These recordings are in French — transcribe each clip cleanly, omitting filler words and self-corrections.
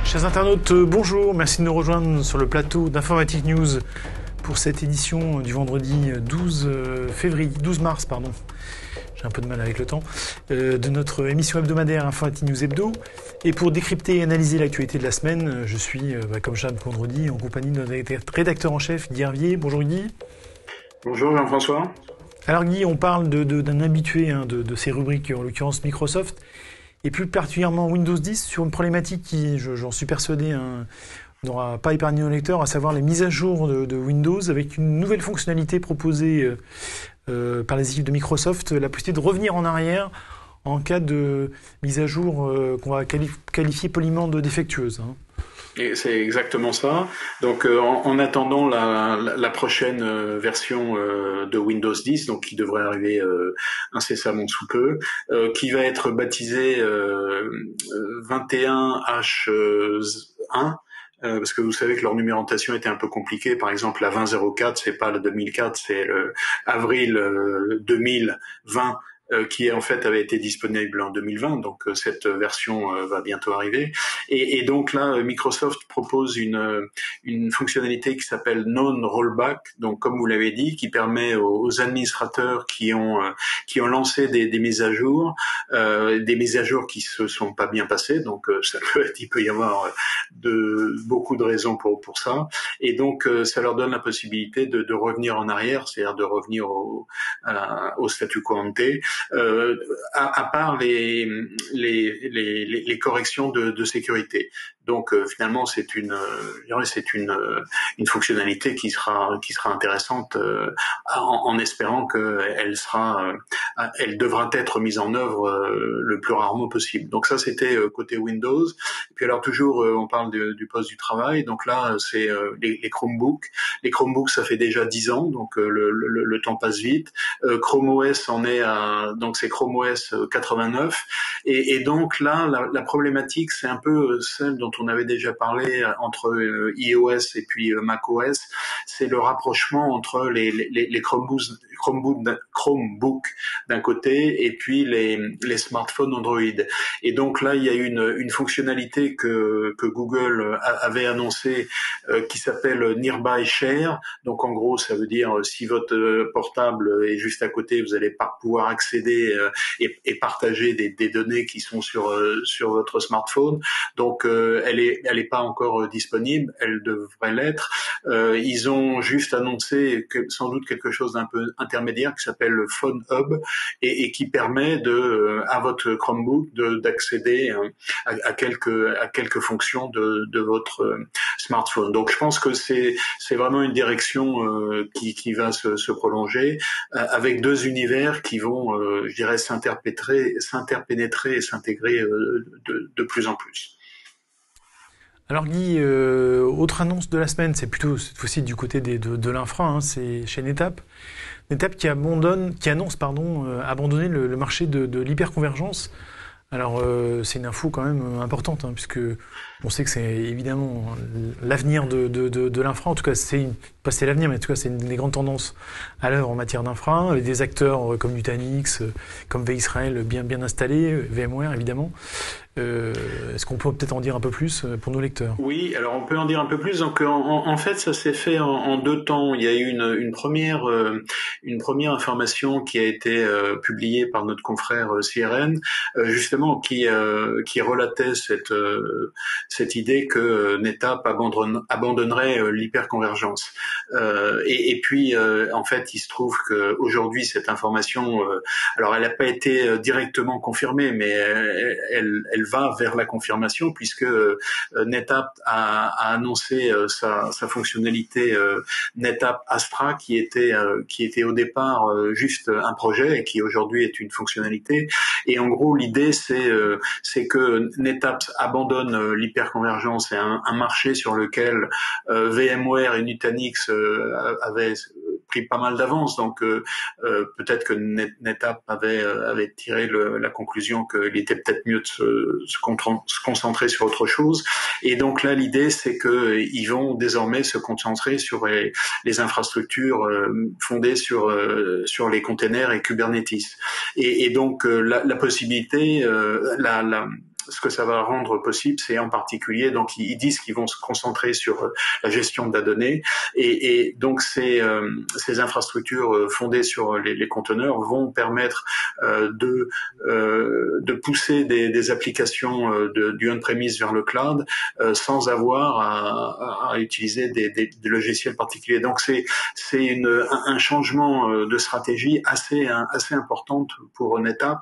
Chers internautes, bonjour, merci de nous rejoindre sur le plateau d'Informatique News pour cette édition du vendredi 12 mars, j'ai un peu de mal avec le temps, de notre émission hebdomadaire Informatique News Hebdo. Et pour décrypter et analyser l'actualité de la semaine, je suis, comme chaque vendredi, en compagnie de notre rédacteur en chef, Guy Hervier. Bonjour Guy. Bonjour Jean-François. Alors Guy, on parle d'un habitué de ces rubriques, en l'occurrence Microsoft, et plus particulièrement Windows 10, sur une problématique qui, j'en suis persuadé, n'aura pas épargné nos lecteurs, à savoir les mises à jour de Windows, avec une nouvelle fonctionnalité proposée par les équipes de Microsoft, la possibilité de revenir en arrière en cas de mise à jour qu'on va qualifier poliment de défectueuse. Et c'est exactement ça. Donc, en attendant la prochaine version de Windows 10, donc qui devrait arriver incessamment sous peu, qui va être baptisée 21H1. Parce que vous savez que leur numérotation était un peu compliquée. Par exemple, la 2004, c'est pas la 2004, c'est le avril 2020. Qui en fait avait été disponible en 2020, donc cette version va bientôt arriver. Et donc là, Microsoft propose une fonctionnalité qui s'appelle Non-Rollback, donc comme vous l'avez dit, qui permet aux administrateurs qui ont lancé des mises à jour qui se sont pas bien passées, donc il peut y avoir beaucoup de raisons pour ça, et donc ça leur donne la possibilité de revenir en arrière, c'est-à-dire de revenir au statu quo ante. À part les corrections de sécurité. Donc finalement c'est une fonctionnalité qui sera intéressante en espérant que elle devra être mise en œuvre le plus rarement possible. Donc ça c'était côté Windows. Et puis alors toujours on parle du poste du travail. Donc là c'est les Chromebooks. Les Chromebooks ça fait déjà 10 ans, donc le temps passe vite. Chrome OS en est à, donc c'est Chrome OS 89, et donc là la problématique c'est un peu celle dont on avait déjà parlé entre iOS et puis macOS, c'est le rapprochement entre les Chromebooks d'un côté et puis les smartphones Android. Et donc là il y a une fonctionnalité que Google avait annoncée qui s'appelle Nearby Share. Donc en gros ça veut dire si votre portable est juste à côté, vous allez pas pouvoir accéder et partager des données qui sont sur votre smartphone. Donc elle est pas encore disponible, elle devrait l'être. Ils ont juste annoncé sans doute quelque chose d'un peu intermédiaire qui s'appelle le Phone Hub et qui permet à votre Chromebook d'accéder à quelques fonctions de votre smartphone. Donc je pense que c'est vraiment une direction qui va se prolonger avec deux univers qui vont je dirais s'interpénétrer et s'intégrer de plus en plus. Alors Guy, autre annonce de la semaine, c'est plutôt cette fois-ci du côté de l'infra, c'est chez NetApp. NetApp qui annonce abandonner le marché de l'hyperconvergence. Alors c'est une info quand même importante, puisque on sait que c'est évidemment l'avenir de l'infra. En tout cas, pas c'est l'avenir, mais en tout cas c'est une des grandes tendances à l'œuvre en matière d'infra. Des acteurs comme Nutanix, comme vIsrael bien installés, VMware évidemment. Est-ce qu'on peut peut-être en dire un peu plus pour nos lecteurs ? Oui, alors on peut en dire un peu plus. Donc en fait, ça s'est fait en deux temps. Il y a eu une première information qui a été publiée par notre confrère CRN, justement qui relatait cette idée que NetApp abandonnerait l'hyperconvergence. Et puis en fait, il se trouve que aujourd'hui cette information, alors elle n'a pas été directement confirmée, mais elle va vers la confirmation, puisque NetApp a annoncé sa fonctionnalité NetApp Astra qui était au départ juste un projet et qui aujourd'hui est une fonctionnalité. Et en gros l'idée c'est que NetApp abandonne l'hyperconvergence. C'est un marché sur lequel VMware et Nutanix avaient pris pas mal d'avance, donc peut-être que NetApp avait tiré la conclusion qu'il était peut-être mieux de se concentrer sur autre chose. Et donc là, l'idée, c'est que ils vont désormais se concentrer sur les infrastructures fondées sur les containers et Kubernetes. Et donc la possibilité, ce que ça va rendre possible, c'est en particulier, donc ils disent qu'ils vont se concentrer sur la gestion de la donnée, et donc ces infrastructures fondées sur les conteneurs vont permettre de pousser des applications du on-premise vers le cloud sans avoir à utiliser des logiciels particuliers. Donc c'est un changement de stratégie assez importante pour NetApp.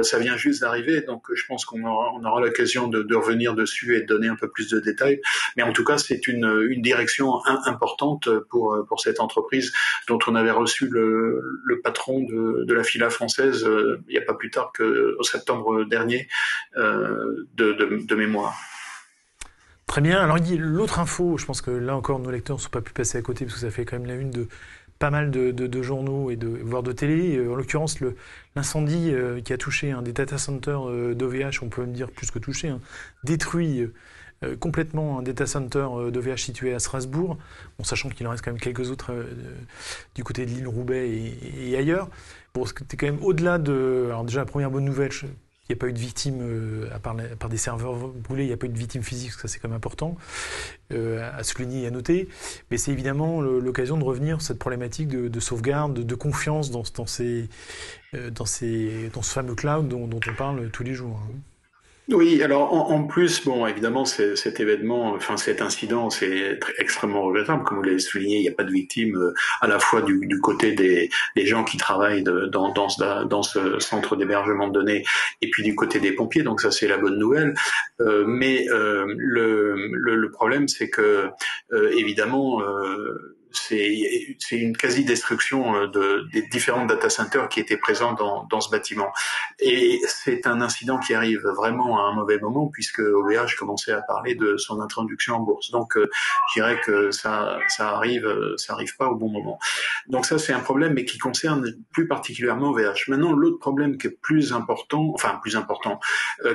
Ça vient juste d'arriver, donc je pense qu'on aura l'occasion de revenir dessus et de donner un peu plus de détails. Mais en tout cas, c'est une direction importante pour cette entreprise dont on avait reçu le patron de la filiale française il n'y a pas plus tard qu'au septembre dernier de mémoire. Très bien. Alors, l'autre info, je pense que là encore, nos lecteurs ne sont pas pu passer à côté parce que ça fait quand même la une de pas mal de journaux et voire de télé. En l'occurrence, l'incendie qui a touché un des data centers d'OVH, on peut même dire plus que touché, hein, détruit complètement un data center d'OVH situé à Strasbourg, bon, sachant qu'il en reste quand même quelques autres du côté de l'île Roubaix et ailleurs. Bon, c'était quand même au-delà de... Alors déjà, la première bonne nouvelle, il n'y a pas eu de victimes, à part des serveurs brûlés, il n'y a pas eu de victimes physiques, ça c'est quand même important à souligner et à noter. Mais c'est évidemment l'occasion de revenir sur cette problématique de sauvegarde, de confiance dans ce fameux cloud dont on parle tous les jours. Hein. Oui, alors en plus, bon, évidemment, cet événement, enfin cet incident, c'est extrêmement regrettable. Comme vous l'avez souligné, il n'y a pas de victimes à la fois du côté des gens qui travaillent dans ce centre d'hébergement de données, et puis du côté des pompiers. Donc ça, c'est la bonne nouvelle. Mais le problème, c'est que évidemment. C'est une quasi-destruction des différents data centers qui étaient présents dans ce bâtiment. Et c'est un incident qui arrive vraiment à un mauvais moment puisque OVH commençait à parler de son introduction en bourse. Donc, je dirais que ça arrive pas au bon moment. Donc ça, c'est un problème, mais qui concerne plus particulièrement OVH. Maintenant, l'autre problème qui est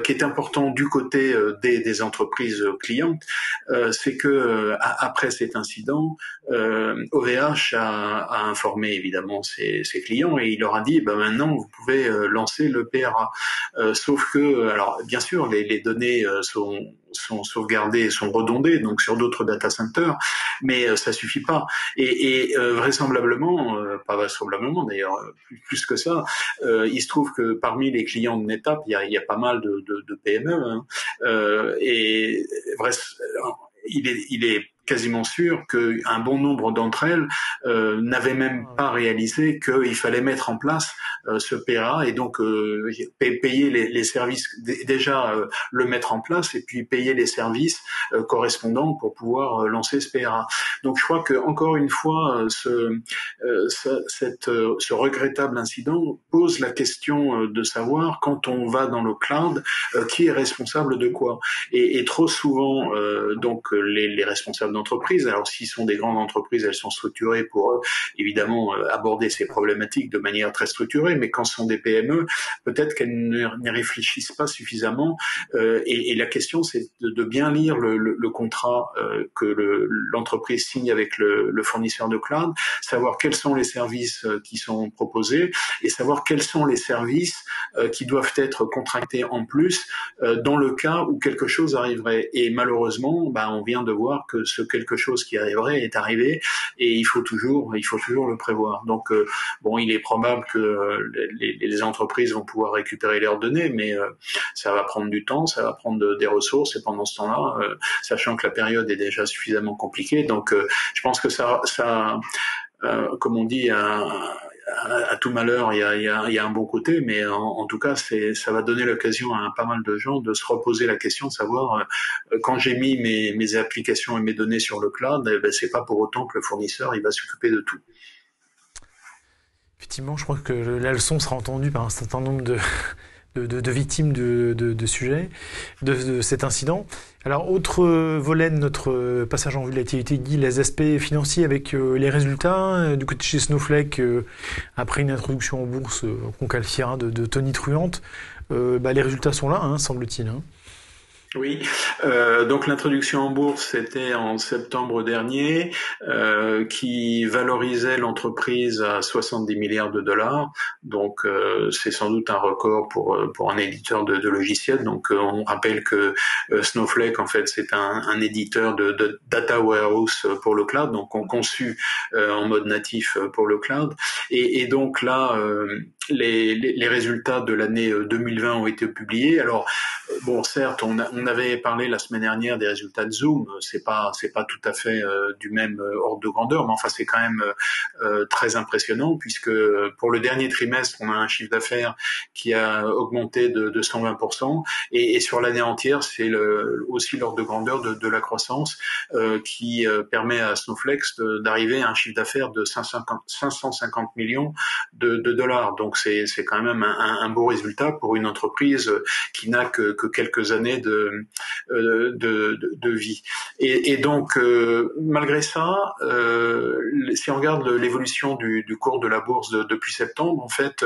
qui est important du côté des entreprises clientes, c'est que après cet incident, OVH a informé évidemment ses clients et il leur a dit maintenant vous pouvez lancer le PRA. Sauf que, alors bien sûr les données sont sauvegardées, sont redondées donc sur d'autres data centers, mais ça suffit pas. Et vraisemblablement, pas vraisemblablement d'ailleurs, plus que ça, il se trouve que parmi les clients de NetApp, il y a pas mal de PME, hein, et il est quasiment sûr qu'un bon nombre d'entre elles n'avaient même pas réalisé qu'il fallait mettre en place ce PRA et donc payer les services, déjà le mettre en place et puis payer les services correspondants pour pouvoir lancer ce PRA. Donc je crois que encore une fois ce regrettable incident pose la question de savoir quand on va dans le cloud qui est responsable de quoi. Et trop souvent donc les responsables d'entreprise. Alors, s'ils sont des grandes entreprises, elles sont structurées pour, évidemment, aborder ces problématiques de manière très structurée, mais quand ce sont des PME, peut-être qu'elles n'y réfléchissent pas suffisamment. Et la question, c'est de bien lire le contrat que l'entreprise signe avec le fournisseur de cloud, savoir quels sont les services qui sont proposés et savoir quels sont les services qui doivent être contractés en plus dans le cas où quelque chose arriverait. Et malheureusement, on vient de voir que ce quelque chose qui arriverait est arrivé et il faut toujours le prévoir. Donc il est probable que les entreprises vont pouvoir récupérer leurs données, mais ça va prendre du temps, ça va prendre des ressources et pendant ce temps-là, sachant que la période est déjà suffisamment compliquée, donc je pense que ça comme on dit, à tout malheur, il y a un bon côté, mais en tout cas, ça va donner l'occasion à pas mal de gens de se reposer la question de savoir quand j'ai mis mes applications et mes données sur le cloud, c'est pas pour autant que le fournisseur il va s'occuper de tout. Effectivement, je crois que la leçon sera entendue par un certain nombre de victimes de sujets, de cet incident. Alors, autre volet de notre passage en revue de l'activité, Guy, les aspects financiers avec les résultats. Du côté de chez Snowflake, après une introduction en bourse qu'on qualifiera de tonitruante, les résultats sont là, hein, semble-t-il. Hein. Oui, donc l'introduction en bourse c'était en septembre dernier, qui valorisait l'entreprise à 70 milliards de dollars. Donc c'est sans doute un record pour un éditeur de logiciels. Donc on rappelle que Snowflake en fait c'est un éditeur de data warehouse pour le cloud, donc on conçu en mode natif pour le cloud. Et donc là les résultats de l'année 2020 ont été publiés. Alors bon, certes, on avait parlé la semaine dernière des résultats de Zoom. C'est pas tout à fait du même ordre de grandeur, mais enfin c'est quand même très impressionnant puisque pour le dernier trimestre, on a un chiffre d'affaires qui a augmenté de 120%, et sur l'année entière, c'est aussi l'ordre de grandeur de la croissance qui permet à Snowflake d'arriver à un chiffre d'affaires de 550 millions de dollars. Donc c'est quand même un beau résultat pour une entreprise qui n'a que quelques années de vie. Et donc, malgré ça, si on regarde l'évolution du cours de la bourse depuis septembre, en fait,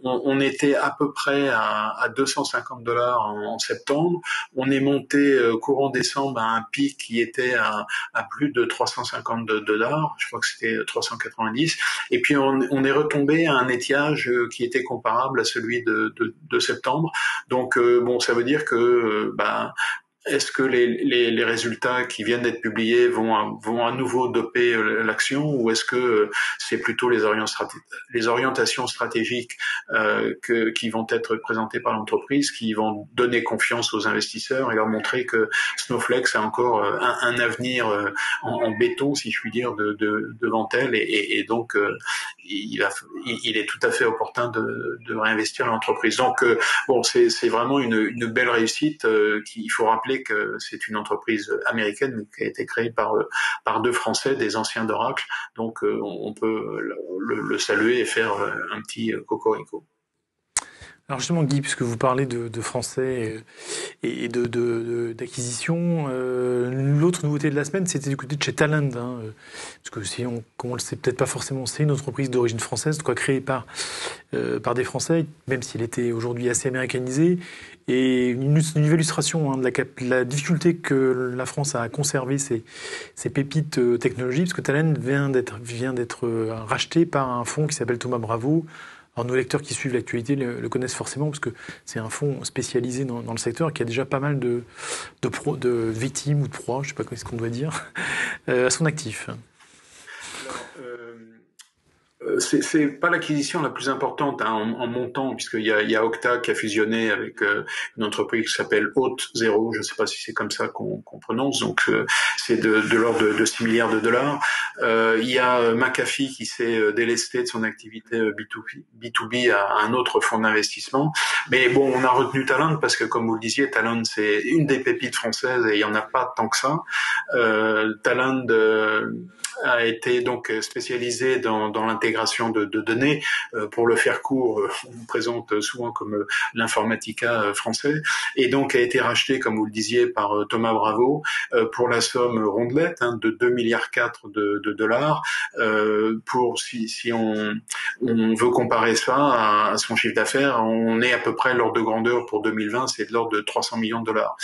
on était à peu près à 250 dollars en septembre. On est monté courant décembre à un pic qui était à plus de 350 dollars. Je crois que c'était 390. Et puis on est retombé à un étiage qui était comparable à celui de septembre. Donc bon, ça veut dire que est-ce que les résultats qui viennent d'être publiés vont à nouveau doper l'action, ou est-ce que c'est plutôt les orientations stratégiques qui vont être présentées par l'entreprise qui vont donner confiance aux investisseurs et leur montrer que Snowflake a encore un avenir en béton, si je puis dire, devant elle, et donc il est tout à fait opportun de réinvestir l'entreprise. Donc bon, c'est vraiment une belle réussite. Il faut rappeler que c'est une entreprise américaine mais qui a été créée par deux Français, des anciens d'Oracle. Donc on peut le saluer et faire un petit cocorico. Alors justement, Guy, puisque vous parlez de français et d'acquisition, l'autre nouveauté de la semaine, c'était du côté de chez Talend, hein, parce que si comme on le sait peut-être pas forcément, c'est une entreprise d'origine française, quoi, créée par des Français, même s'il était aujourd'hui assez américanisé, et une illustration hein, de la difficulté que la France a à conserver ses pépites technologiques, parce que Talend vient d'être racheté par un fonds qui s'appelle Thoma Bravo. Alors nos lecteurs qui suivent l'actualité le connaissent forcément parce que c'est un fonds spécialisé dans le secteur qui a déjà pas mal de victimes ou de proies, je ne sais pas ce qu'on doit dire, à son actif. Alors, c'est pas l'acquisition la plus importante hein, en montant, puisqu'il y a Okta qui a fusionné avec une entreprise qui s'appelle Auth0, je ne sais pas si c'est comme ça qu'on prononce, donc c'est de l'ordre de 6 milliards de dollars. Il y a McAfee qui s'est délesté de son activité B2B à un autre fonds d'investissement. Mais bon, on a retenu Talend parce que, comme vous le disiez, Talend c'est une des pépites françaises et il n'y en a pas tant que ça. Talend a été donc spécialisé dans l'intégration de données. Pour le faire court, on nous présente souvent comme l'Informatica français, et donc a été racheté, comme vous le disiez, par Thoma Bravo pour la somme rondelette hein, de 2,4 milliards de dollars. Pour si on veut comparer ça à son chiffre d'affaires, on est à peu près l'ordre de grandeur pour 2020, c'est de l'ordre de 300 millions de dollars.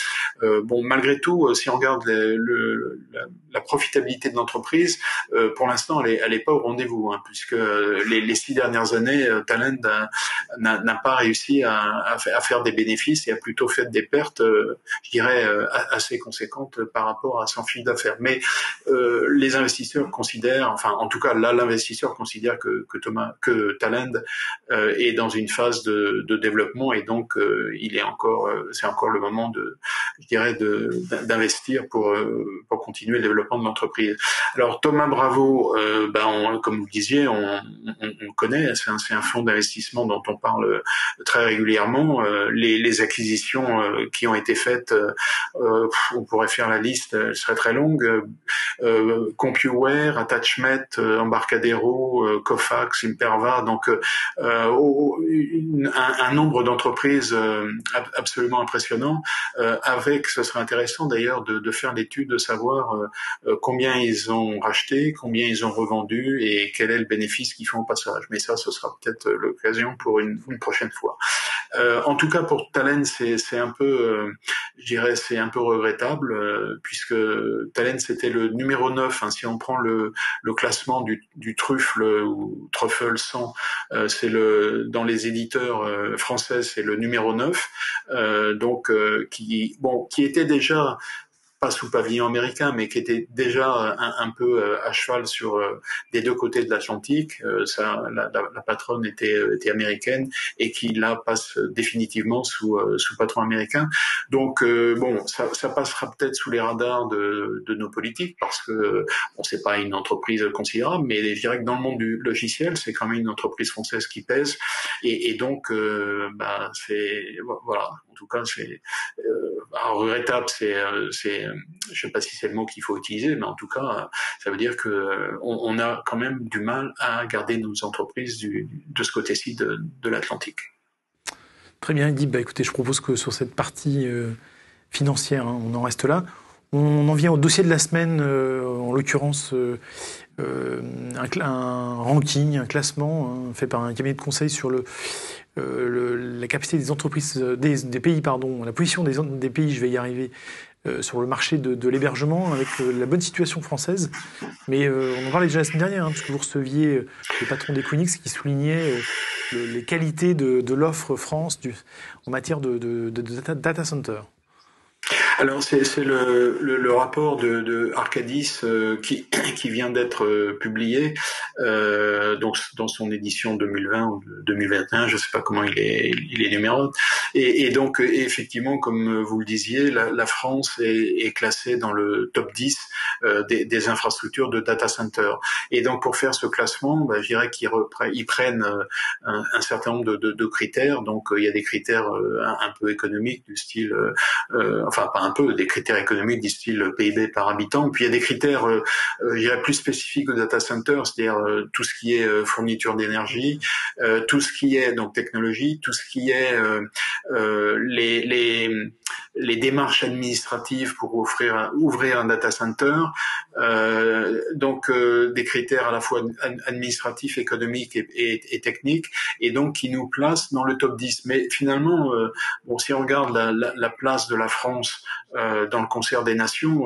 Bon, malgré tout, si on regarde la profitabilité de l'entreprise, pour l'instant, elle est pas au rendez-vous, hein, puisque les 6 dernières années, Talend n'a pas réussi à faire des bénéfices et a plutôt fait des pertes, je dirais, assez conséquentes par rapport à son chiffre d'affaires. Mais les investisseurs considèrent, enfin, en tout cas, là, l'investisseur considère que Talend est dans une phase de développement, et donc c'est encore le moment je dirais, d'investir pour continuer le développement de l'entreprise. Alors Thoma Bravo, comme vous le disiez, on connaît, c'est un fonds d'investissement dont on parle très régulièrement. Les acquisitions qui ont été faites, on pourrait faire la liste, elle serait très longue. CompuWare, Attachmet, Embarcadero, Cofax, Imperva, donc un nombre d'entreprises absolument impressionnant. Ce serait intéressant d'ailleurs de faire l'étude, de savoir combien ils ont racheté, combien ils ont revendu et quel est le bénéfice qu'ils font au passage. Mais ça, ce sera peut-être l'occasion pour une prochaine fois. En tout cas, pour Talend, c'est un peu je dirais c'est un peu regrettable puisque Thales c'était le numéro 9. Hein, si on prend le classement du Truffle ou Truffle 100, c'est dans les éditeurs français c'est le numéro 9. Donc qui était déjà pas sous pavillon américain, mais qui était déjà un peu à cheval sur des deux côtés de l'Atlantique. La patronne était américaine et qui là passe définitivement sous patron américain. Donc ça passera peut-être sous les radars de nos politiques parce que bon, c'est pas une entreprise considérable, mais je dirais que dans le monde du logiciel, c'est quand même une entreprise française qui pèse et donc c'est voilà. En tout cas, c'est regrettable. Je sais pas si c'est le mot qu'il faut utiliser, mais en tout cas, ça veut dire que on a quand même du mal à garder nos entreprises de ce côté-ci de l'Atlantique. Très bien, Guy. Écoutez, je propose que sur cette partie financière, hein, on en reste là. On en vient au dossier de la semaine, en l'occurrence un ranking, un classement fait par un cabinet de conseil sur la capacité des entreprises, des pays, la position des pays, je vais y arriver, sur le marché de l'hébergement avec la bonne situation française. Mais on en parlait déjà la semaine dernière, hein, parce que vous receviez le patron d'Equinix qui soulignait les qualités de l'offre France en matière de data center. Alors c'est le rapport de Arcadis qui vient d'être publié donc dans son édition 2020 ou 2021, je sais pas comment il est numéroté. Et donc effectivement, comme vous le disiez, la France est classée dans le top 10 des infrastructures de data center. Et donc pour faire ce classement, je dirais qu'ils prennent un certain nombre de critères. Donc il y a des critères un peu économiques du style enfin pas un peu, des critères économiques du style PIB par habitant. Puis il y a des critères, je dirais, plus spécifiques au data center, c'est-à-dire tout ce qui est fourniture d'énergie, tout ce qui est donc technologie, tout ce qui est les démarches administratives pour ouvrir un data center, donc des critères à la fois administratifs, économiques et techniques, et donc qui nous placent dans le top 10. Mais finalement, si on regarde la place de la France dans le concert des nations,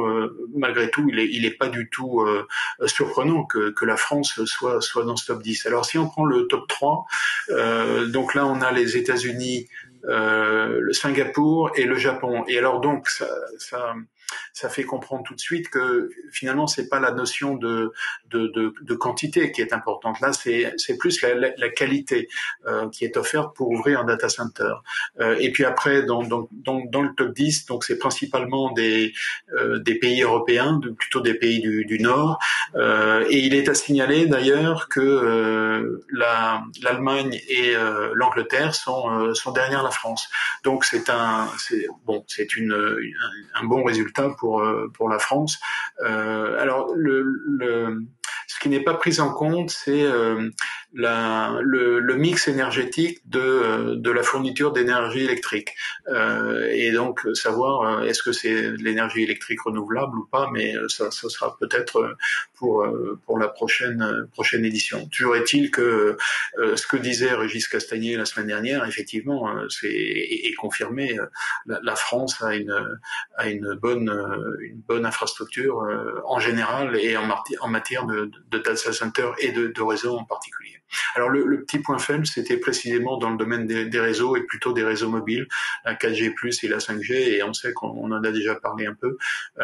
malgré tout, il est pas du tout surprenant que la France soit dans ce top 10. Alors si on prend le top 3, donc là on a les États-Unis, le Singapour et le Japon. Et alors donc ça fait comprendre tout de suite que finalement c'est pas la notion de quantité qui est importante. Là c'est plus la qualité qui est offerte pour ouvrir un data center. Et puis après dans le top 10, donc c'est principalement des pays européens, plutôt des pays du Nord. Et il est à signaler d'ailleurs que l'Allemagne et l'Angleterre sont derrière la France. Donc c'est un bon résultat pour la France. Alors ce qui n'est pas pris en compte, c'est le mix énergétique de la fourniture d'énergie électrique. Et donc savoir est-ce que c'est de l'énergie électrique renouvelable ou pas, mais ça sera peut-être pour la prochaine édition. Toujours est-il que ce que disait Régis Castagnier la semaine dernière, effectivement, est confirmé. La France a une bonne infrastructure en général et en matière de data center et de réseaux en particulier. Alors le petit point faible, c'était précisément dans le domaine des réseaux et plutôt des réseaux mobiles, la 4G+ et la 5G, et on sait qu'on en a déjà parlé un peu,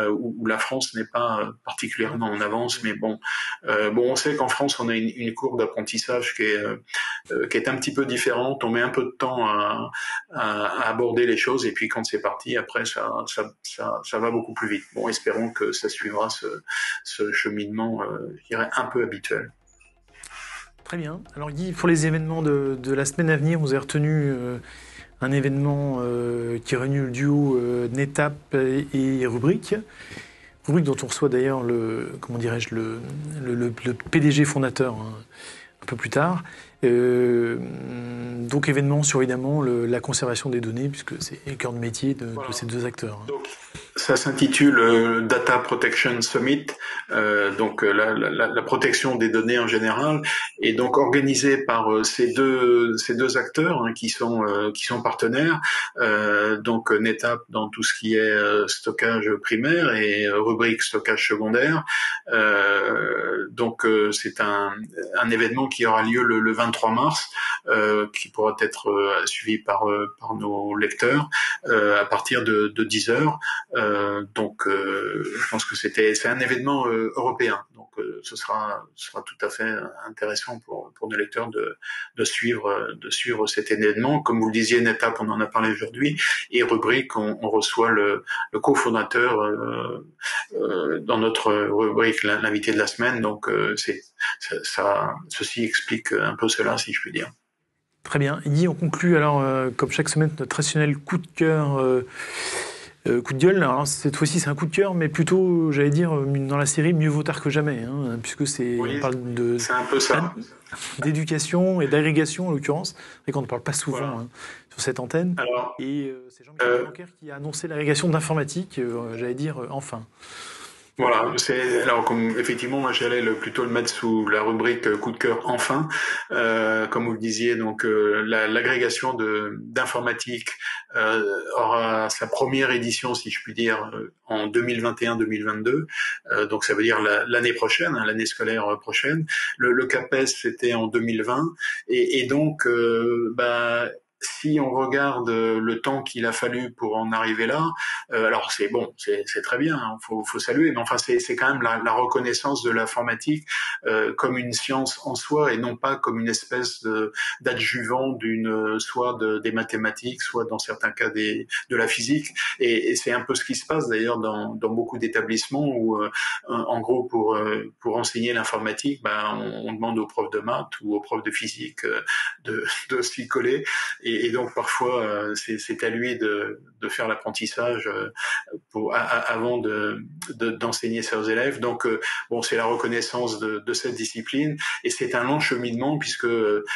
où la France n'est pas particulièrement en avance, mais on sait qu'en France on a une courbe d'apprentissage qui est un petit peu différente. On met un peu de temps à aborder les choses, et puis quand c'est parti, après ça va beaucoup plus vite. Bon, espérons que ça suivra ce cheminement, je dirais, un peu habituel. Très bien. Alors Guy, pour les événements de la semaine à venir, vous avez retenu un événement qui réunit le duo NetApp et Rubrik. Rubrik dont on reçoit d'ailleurs le PDG fondateur un peu plus tard. Donc événement sur évidemment la conservation des données, puisque c'est le cœur de métier de ces deux acteurs. Donc, Ça s'intitule Data Protection Summit, donc la protection des données en général, et donc organisé par ces deux acteurs hein, qui sont partenaires, donc NetApp dans tout ce qui est stockage primaire et Rubrik stockage secondaire. Donc c'est un événement qui aura lieu le 23 mars, qui pourra être suivi par nos lecteurs à partir de 10 heures. Donc, je pense que c'est un événement européen. Donc, ce sera tout à fait intéressant pour nos lecteurs de suivre cet événement. Comme vous le disiez, NetApp, on en a parlé aujourd'hui, et Rubrik, on reçoit le cofondateur dans notre rubrique, l'invité de la semaine. Donc, ceci explique un peu cela, si je puis dire. Très bien. Guy, on conclut alors, comme chaque semaine, notre traditionnel coup de cœur. Coup de gueule, alors cette fois-ci c'est un coup de cœur, mais plutôt, j'allais dire, dans la série Mieux vaut tard que jamais, hein, puisque on parle c'est un peu ça. D'éducation et d'agrégation en l'occurrence, et qu'on ne parle pas souvent voilà. Sur cette antenne. Alors, et c'est Jean-Michel Blanquer qui a annoncé l'agrégation d'informatique, j'allais dire enfin. Voilà, alors comme effectivement moi j'allais plutôt le mettre sous la rubrique coup de cœur enfin, comme vous le disiez, donc l'agrégation d'informatique aura sa première édition, si je puis dire, en 2021-2022, donc ça veut dire l'année prochaine, hein, l'année scolaire prochaine. Le CAPES c'était en 2020 et donc si on regarde le temps qu'il a fallu pour en arriver là, alors c'est très bien, hein, faut saluer, mais enfin c'est quand même la reconnaissance de l'informatique comme une science en soi et non pas comme une espèce d'adjuvant soit des mathématiques, soit dans certains cas de la physique. Et c'est un peu ce qui se passe d'ailleurs dans beaucoup d'établissements où en gros pour enseigner l'informatique, on demande aux profs de maths ou aux profs de physique de s'y coller. Et donc parfois c'est à lui de faire l'apprentissage avant d'enseigner ça aux élèves. Donc c'est la reconnaissance de cette discipline et c'est un long cheminement puisque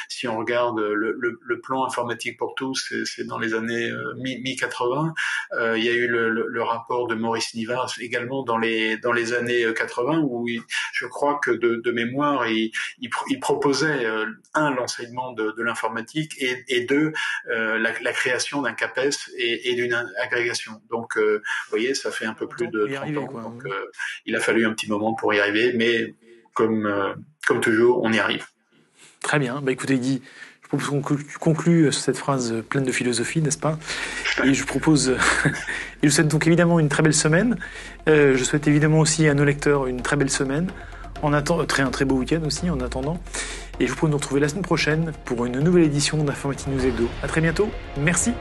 si on regarde le plan informatique pour tous, c'est dans les années mi-80. Il y a eu le rapport de Maurice Nivard également dans les années 80 où je crois que de mémoire il proposait l'enseignement de l'informatique et deux la création d'un CAPES et d'une agrégation. Donc, vous voyez, ça fait un peu plus de 30 ans. Donc, il a fallu un petit moment pour y arriver, mais comme toujours, on y arrive. Très bien. Écoutez, Guy, je propose qu'on conclue cette phrase pleine de philosophie, n'est-ce pas? Et je propose... et je souhaite donc évidemment une très belle semaine. Je souhaite évidemment aussi à nos lecteurs une très belle semaine. Un très beau week-end aussi en attendant. Et je vous propose de nous retrouver la semaine prochaine pour une nouvelle édition d'Informatique News Hebdo. À très bientôt. Merci.